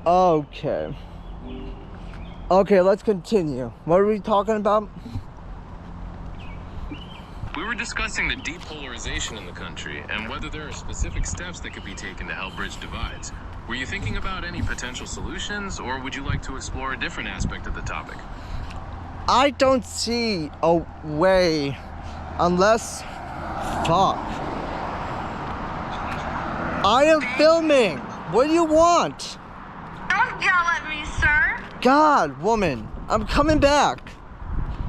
Okay. Okay, let's continue. What are we talking about? We were discussing the depolarization in the country and whether there are specific steps that could be taken to help bridge divides. Were you thinking about any potential solutions, or would you like to explore a different aspect of the topic? I don't see a way unless... Fuck. I am filming. What do you want? Don't yell at me, sir. God, woman. I'm coming back.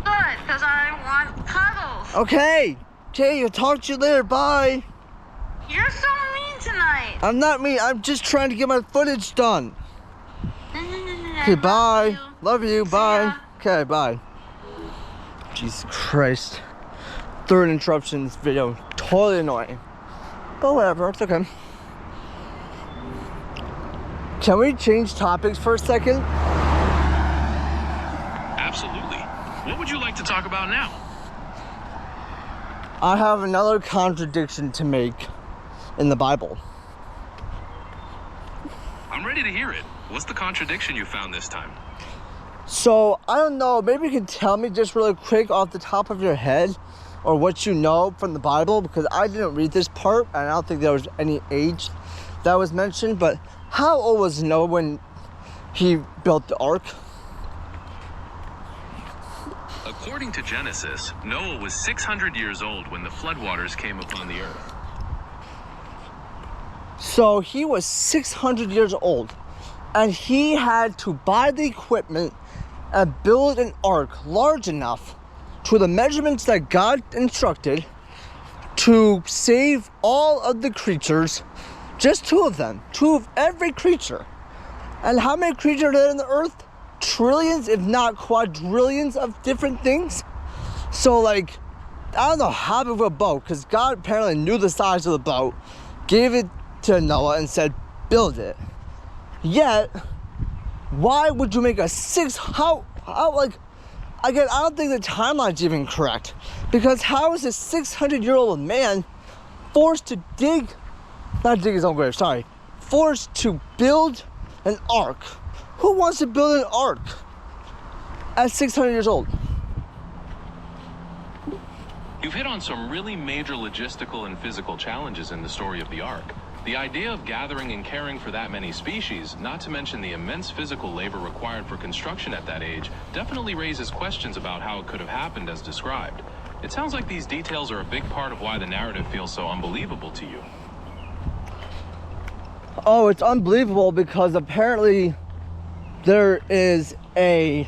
Good, because I want cuddles. Okay. Okay, I'll talk to you later. Bye. You're so mean tonight. I'm not mean. I'm just trying to get my footage done. No. Okay, bye. Love you. See Bye. ya. Okay, bye. Jesus Christ. Third interruption in this video. Totally annoying. But whatever, it's okay. Can we change topics for a second? Absolutely. What would you like to talk about now? I have another contradiction to make in the Bible. I'm ready to hear it. What's the contradiction you found this time? So, I don't know, maybe you can tell me just really quick off the top of your head or what you know from the Bible, because I didn't read this part and I don't think there was any age that was mentioned, but how old was Noah when he built the ark? According to Genesis, Noah was 600 years old when the floodwaters came upon the earth. So he was 600 years old and he had to buy the equipment and build an ark large enough to the measurements that God instructed to save all of the creatures, just two of them, two of every creature. And how many creatures are there on the earth? Trillions, if not quadrillions of different things. So like, I don't know how big of a boat, because God apparently knew the size of the boat, gave it to Noah and said, build it. Yet, why would you make a again, I don't think the timeline's even correct. Because how is a 600-year-old man forced to not dig his own grave, sorry, forced to build an ark? Who wants to build an ark at 600 years old? You've hit on some really major logistical and physical challenges in the story of the Ark. The idea of gathering and caring for that many species, not to mention the immense physical labor required for construction at that age, definitely raises questions about how it could have happened as described. It sounds like these details are a big part of why the narrative feels so unbelievable to you. Oh, it's unbelievable because apparently there is a,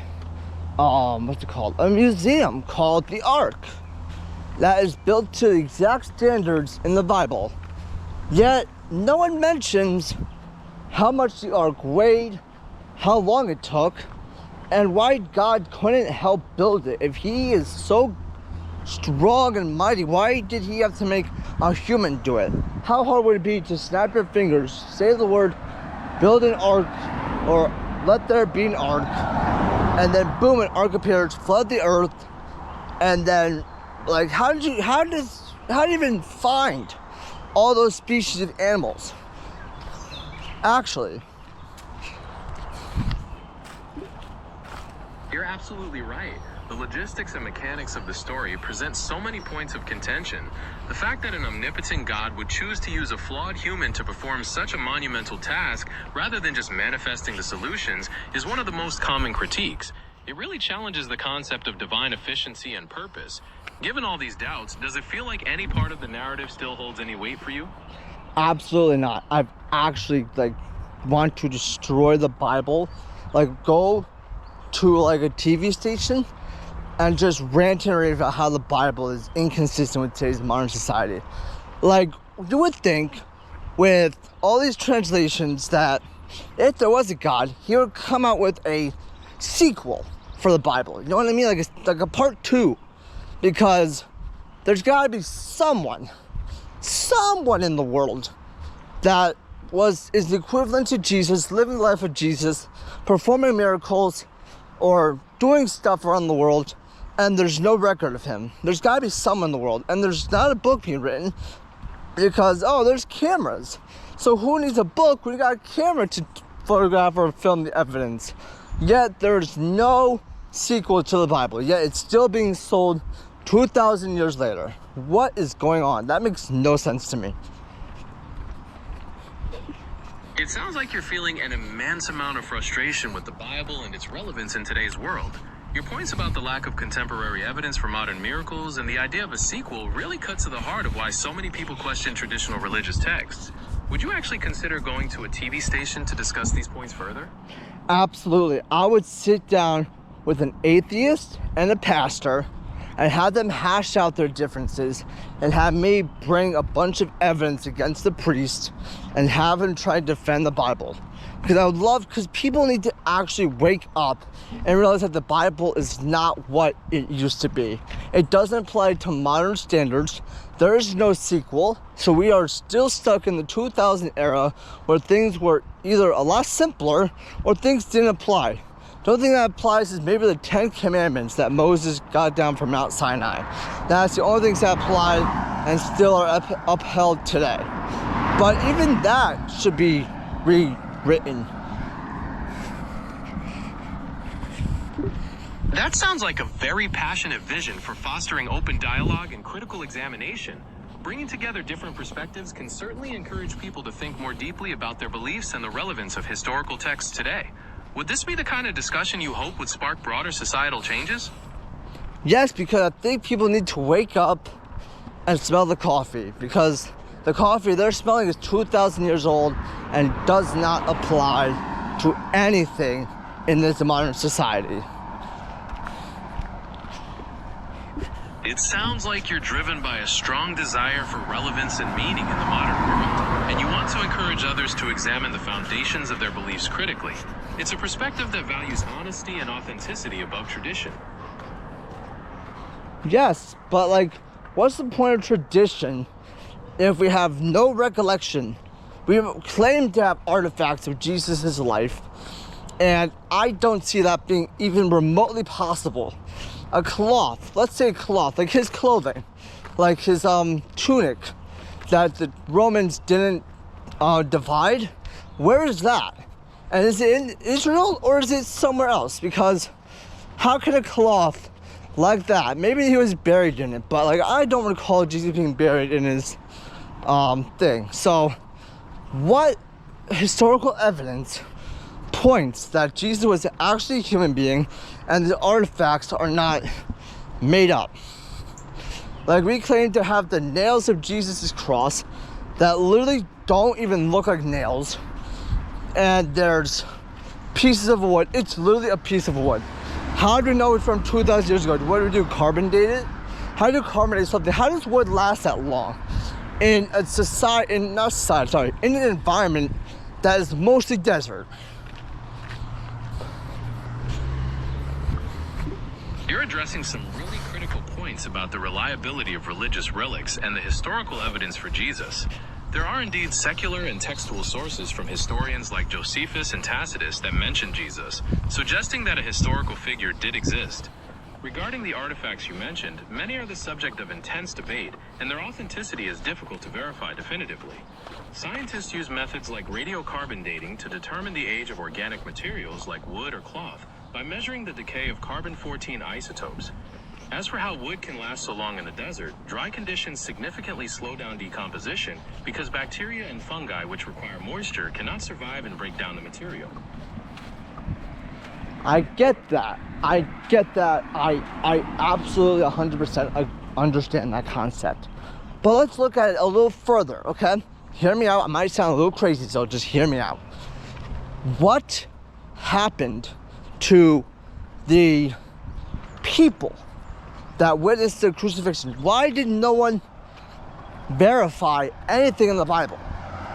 what's it called? A museum called the Ark that is built to the exact standards in the Bible. Yet, no one mentions how much the Ark weighed, how long it took, and why God couldn't help build it. If he is so strong and mighty, why did he have to make a human do it? How hard would it be to snap your fingers, say the word, build an ark, or let there be an ark, and then boom, an ark appears, flood the earth, and then, like, how do you even find all those species of animals? Actually, You're absolutely right. The logistics and mechanics of the story present so many points of contention. The fact that an omnipotent God would choose to use a flawed human to perform such a monumental task rather than just manifesting the solutions is one of the most common critiques. It really challenges the concept of divine efficiency and purpose. Given all these doubts, does it feel like any part of the narrative still holds any weight for you? absolutely not. I've actually want to destroy the Bible, go to a TV station and just rant and rave about how the Bible is inconsistent with today's modern society. You would think with all these translations that if there was a God, he would come out with a sequel for the Bible. You know what I mean? Like a part 2, because there's got to be someone in the world that is the equivalent to Jesus, living the life of Jesus, performing miracles or doing stuff around the world, and there's no record of him. There's got to be someone in the world, and there's not a book being written because, there's cameras. So who needs a book when you got a camera to photograph or film the evidence. Yet there's no sequel to the Bible. Yet it's still being sold 2,000 years later. What is going on? That makes no sense to me. It sounds like you're feeling an immense amount of frustration with the Bible and its relevance in today's world. Your points about the lack of contemporary evidence for modern miracles and the idea of a sequel really cut to the heart of why so many people question traditional religious texts. Would you actually consider going to a TV station to discuss these points further? Absolutely. I would sit down with an atheist and a pastor and have them hash out their differences and have me bring a bunch of evidence against the priest and have him try to defend the Bible. Because I would love, because people need to actually wake up and realize that the Bible is not what it used to be. It doesn't apply to modern standards. There is no sequel. So we are still stuck in the 2000 era where things were either a lot simpler or things didn't apply. The only thing that applies is maybe the 10 Commandments that Moses got down from Mount Sinai. That's the only things that apply and still are upheld today. But even that should be rewritten. That sounds like a very passionate vision for fostering open dialogue and critical examination. Bringing together different perspectives can certainly encourage people to think more deeply about their beliefs and the relevance of historical texts today. Would this be the kind of discussion you hope would spark broader societal changes? Yes, because I think people need to wake up and smell the coffee. Because the coffee they're smelling is 2,000 years old and does not apply to anything in this modern society. It sounds like you're driven by a strong desire for relevance and meaning in the modern world, and you want to encourage others to examine the foundations of their beliefs critically. It's a perspective that values honesty and authenticity above tradition. Yes, but like, what's the point of tradition if we have no recollection? We claim to have artifacts of Jesus' life, and I don't see that being even remotely possible. A cloth, let's say a cloth, like his clothing, like his tunic that the Romans didn't divide. Where is that? And is it in Israel or is it somewhere else? Because how can a cloth like that, maybe he was buried in it, but like I don't recall Jesus being buried in his thing. So what historical evidence points that Jesus was actually a human being and the artifacts are not made up? Like, we claim to have the nails of Jesus' cross that literally don't even look like nails, and there's pieces of wood. It's literally a piece of wood. How do we know it's from 2,000 years ago? What do we do, carbon date it? How do you carbon date something? How does wood last that long in a society, in an environment that is mostly desert? You're addressing some really critical points about the reliability of religious relics and the historical evidence for Jesus. There are indeed secular and textual sources from historians like Josephus and Tacitus that mention Jesus, suggesting that a historical figure did exist. Regarding the artifacts you mentioned, many are the subject of intense debate, and their authenticity is difficult to verify definitively. Scientists use methods like radiocarbon dating to determine the age of organic materials like wood or cloth by measuring the decay of carbon-14 isotopes. As for how wood can last so long in the desert, dry conditions significantly slow down decomposition because bacteria and fungi which require moisture cannot survive and break down the material. I get that. I absolutely 100% understand that concept. But let's look at it a little further, okay? Hear me out. I might sound a little crazy, so just hear me out. What happened to the people that witnessed the crucifixion? Why did no one verify anything in the Bible?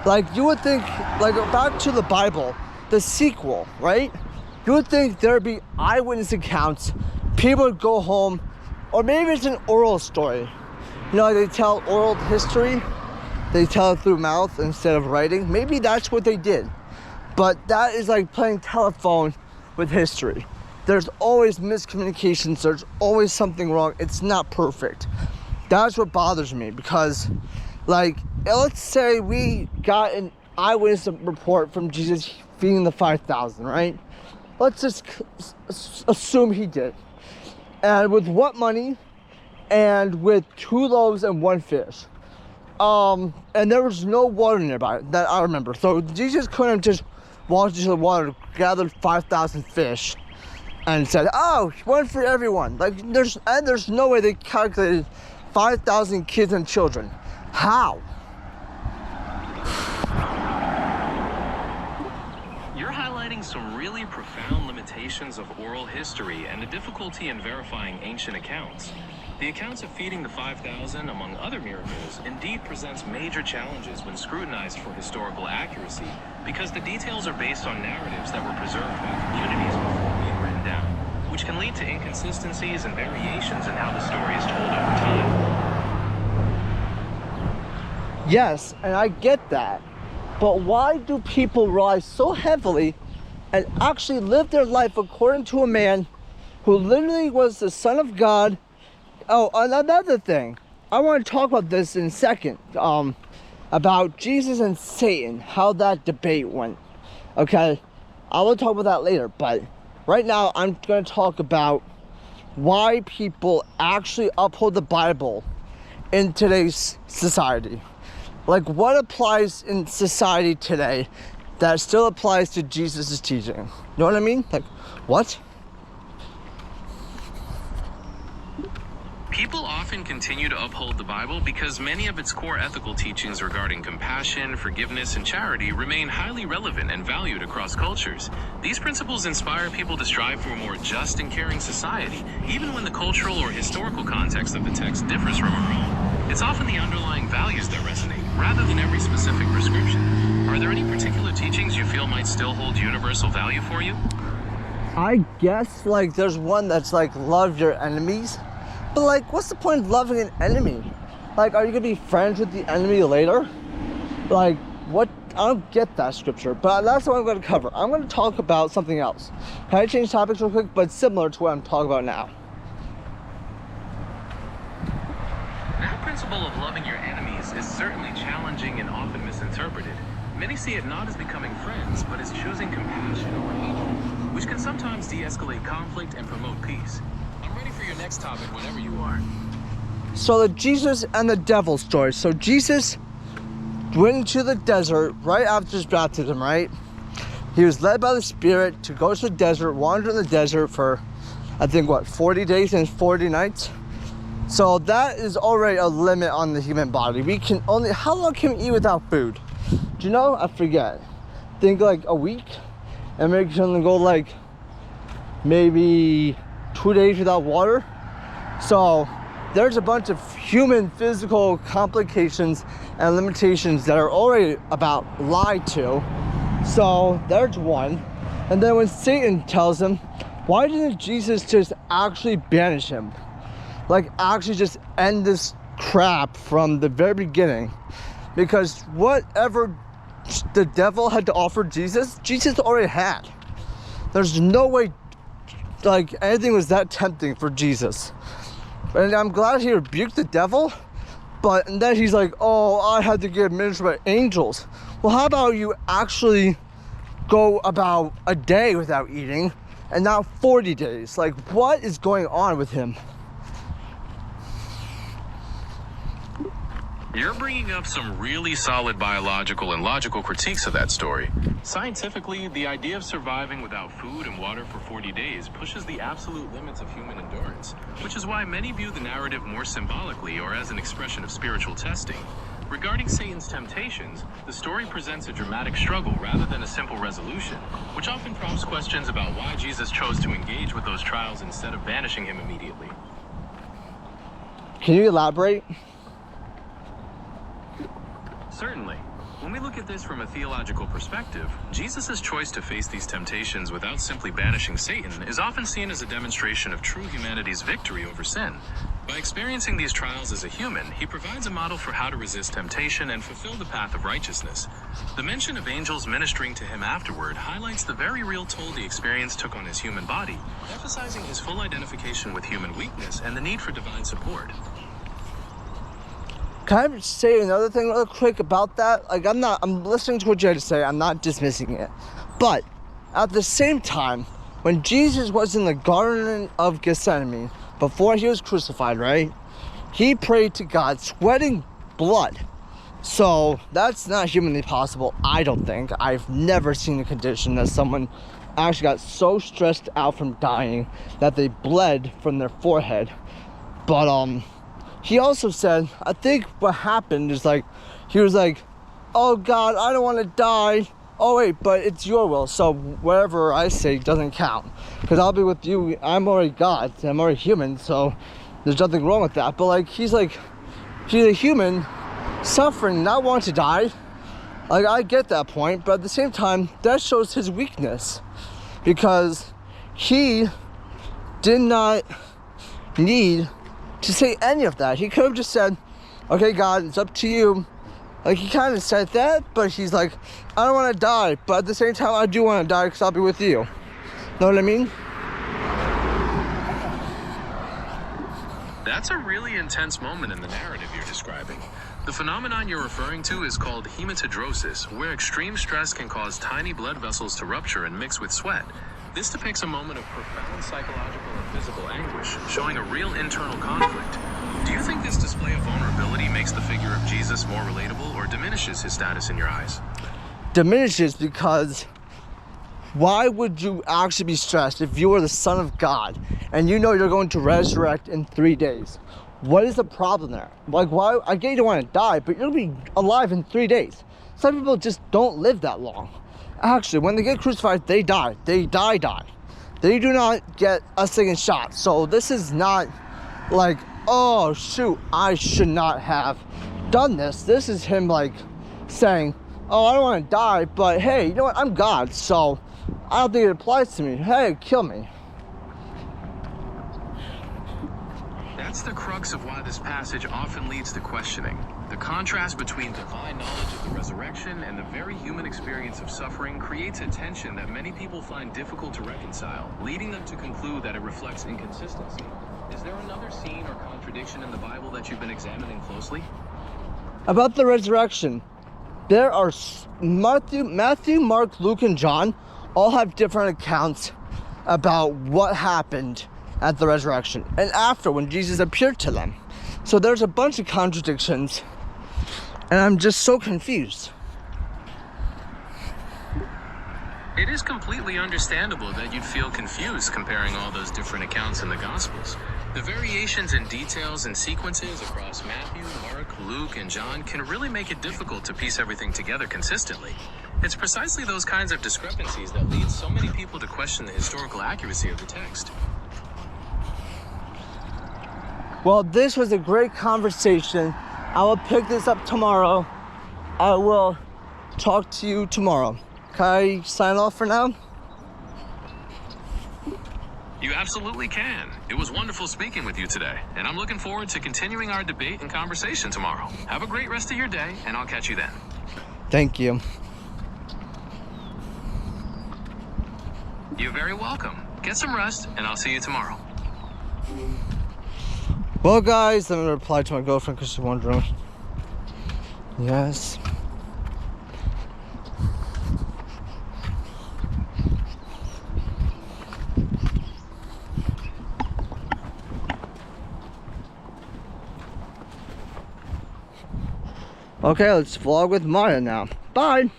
Like, you would think, like, back to the Bible, the sequel, right? You would think there'd be eyewitness accounts, people would go home, or maybe it's an oral story. You know, like they tell oral history, they tell it through mouth instead of writing. Maybe that's what they did. But that is like playing telephone with history. There's always miscommunications, there's always something wrong. It's not perfect. That's what bothers me, because, like, let's say we got an eyewitness report from Jesus feeding the 5,000, right? Let's just assume he did. And with what money? And with 2 loaves and 1 fish. And there was no water nearby that I remember. So Jesus couldn't have just walked into the water, gathered 5,000 fish, and said, "Oh, 1 for everyone." Like there's no way they calculated 5,000 kids and children. How? You're highlighting some really profound limitations of oral history and the difficulty in verifying ancient accounts. The accounts of feeding the 5,000, among other miracles, indeed presents major challenges when scrutinized for historical accuracy, because the details are based on narratives that were preserved by communities before being written down, which can lead to inconsistencies and variations in how the story is told over time. Yes, and I get that. But why do people rely so heavily and actually live their life according to a man who literally was the Son of God? Oh, another thing. I want to talk about this in a second. About Jesus and Satan, how that debate went. Okay? I will talk about that later, but right now I'm going to talk about why people actually uphold the Bible in today's society. Like, what applies in society today that still applies to Jesus' teaching? You know what I mean? Like, what? People often continue to uphold the Bible because many of its core ethical teachings regarding compassion, forgiveness, and charity remain highly relevant and valued across cultures. These principles inspire people to strive for a more just and caring society, even when the cultural or historical context of the text differs from our own. It's often the underlying values that resonate, rather than every specific prescription. Are there any particular teachings you feel might still hold universal value for you? I guess, like, there's one that's like, love your enemies. But like, what's the point of loving an enemy? Like, are you gonna be friends with the enemy later? Like, what? I don't get that scripture, but that's what I'm gonna cover. I'm gonna talk about something else. Can I change topics real quick? But similar to what I'm talking about now. That principle of loving your enemies is certainly challenging and often misinterpreted. Many see it not as becoming friends, but as choosing compassion over hatred, which can sometimes de-escalate conflict and promote peace. I'm ready for your next topic whenever you are. So the Jesus and the devil story. So Jesus went into the desert right after his baptism, right? He was led by the Spirit to go to the desert, wander in the desert for, I think, what, 40 days and 40 nights? So that is already a limit on the human body. We can only, how long can we eat without food? Do you know? I forget. Think like a week? And maybe can go like maybe 2 days without water. So there's a bunch of human physical complications and limitations that are already about lied to. So there's one. And then when Satan tells him, why didn't Jesus just actually banish him? Like, actually just end this crap from the very beginning. Because whatever the devil had to offer Jesus, Jesus already had. There's no way like anything was that tempting for Jesus. And I'm glad he rebuked the devil, but and then he's like, oh, I had to get administered by angels. Well, how about you actually go about a day without eating and not 40 days? Like, what is going on with him? You're bringing up some really solid biological and logical critiques of that story. Scientifically, the idea of surviving without food and water for 40 days pushes the absolute limits of human endurance, which is why many view the narrative more symbolically or as an expression of spiritual testing. Regarding Satan's temptations, the story presents a dramatic struggle rather than a simple resolution, which often prompts questions about why Jesus chose to engage with those trials instead of banishing him immediately. Can you elaborate? Certainly. When we look at this from a theological perspective, Jesus' choice to face these temptations without simply banishing Satan is often seen as a demonstration of true humanity's victory over sin. By experiencing these trials as a human, he provides a model for how to resist temptation and fulfill the path of righteousness. The mention of angels ministering to him afterward highlights the very real toll the experience took on his human body, emphasizing his full identification with human weakness and the need for divine support. Can I say another thing real quick about that? Like, I'm listening to what you had to say, I'm not dismissing it. But at the same time, when Jesus was in the Garden of Gethsemane, before he was crucified, right? He prayed to God, sweating blood. So that's not humanly possible, I don't think. I've never seen a condition that someone actually got so stressed out from dying that they bled from their forehead. But he also said, I think what happened is like, he was like, oh God, I don't want to die. Oh wait, but it's your will, so whatever I say doesn't count, because I'll be with you. I'm already God, I'm already human, so there's nothing wrong with that. But like he's a human suffering, not wanting to die. Like, I get that point, but at the same time, that shows his weakness, because he did not need to say any of that. He could have just said, okay God, it's up to you. Like, he kind of said that, but he's like, I don't want to die, but at the same time, I do want to die because I'll be with you. Know what I mean? That's a really intense moment in the narrative you're describing. The phenomenon you're referring to is called hematidrosis, where extreme stress can cause tiny blood vessels to rupture and mix with sweat. This depicts a moment of profound psychological and physical anguish, showing a real internal conflict. Do you think this display of vulnerability makes the figure of Jesus more relatable or diminishes his status in your eyes? Diminishes, because why would you actually be stressed if you are the Son of God and you know you're going to resurrect in 3 days? What is the problem there? Like, why? I get you don't want to die, but you'll be alive in 3 days. Some people just don't live that long. Actually, when they get crucified, they die. They die. They do not get a second shot. So this is not like, oh shoot, I should not have done this. This is him like saying, oh, I don't want to die, but hey, you know what? I'm God, so I don't think it applies to me. Hey, kill me. That's the crux of why this passage often leads to questioning. The contrast between divine knowledge of the resurrection and the very human experience of suffering creates a tension that many people find difficult to reconcile, leading them to conclude that it reflects inconsistency. Is there another scene or contradiction in the Bible that you've been examining closely? About the resurrection, there are Matthew, Mark, Luke, and John all have different accounts about what happened at the resurrection and after, when Jesus appeared to them. So there's a bunch of contradictions, and I'm just so confused. It is completely understandable that you'd feel confused comparing all those different accounts in the Gospels. The variations in details and sequences across Matthew, Mark, Luke, and John can really make it difficult to piece everything together consistently. It's precisely those kinds of discrepancies that lead so many people to question the historical accuracy of the text. Well, this was a great conversation. I will pick this up tomorrow. I will talk to you tomorrow. Can I sign off for now? You absolutely can. It was wonderful speaking with you today, and I'm looking forward to continuing our debate and conversation tomorrow. Have a great rest of your day, and I'll catch you then. Thank you. You're very welcome. Get some rest, and I'll see you tomorrow. Well, guys, I'm gonna reply to my girlfriend because she's wondering. Yes. Okay, let's vlog with Maya now. Bye.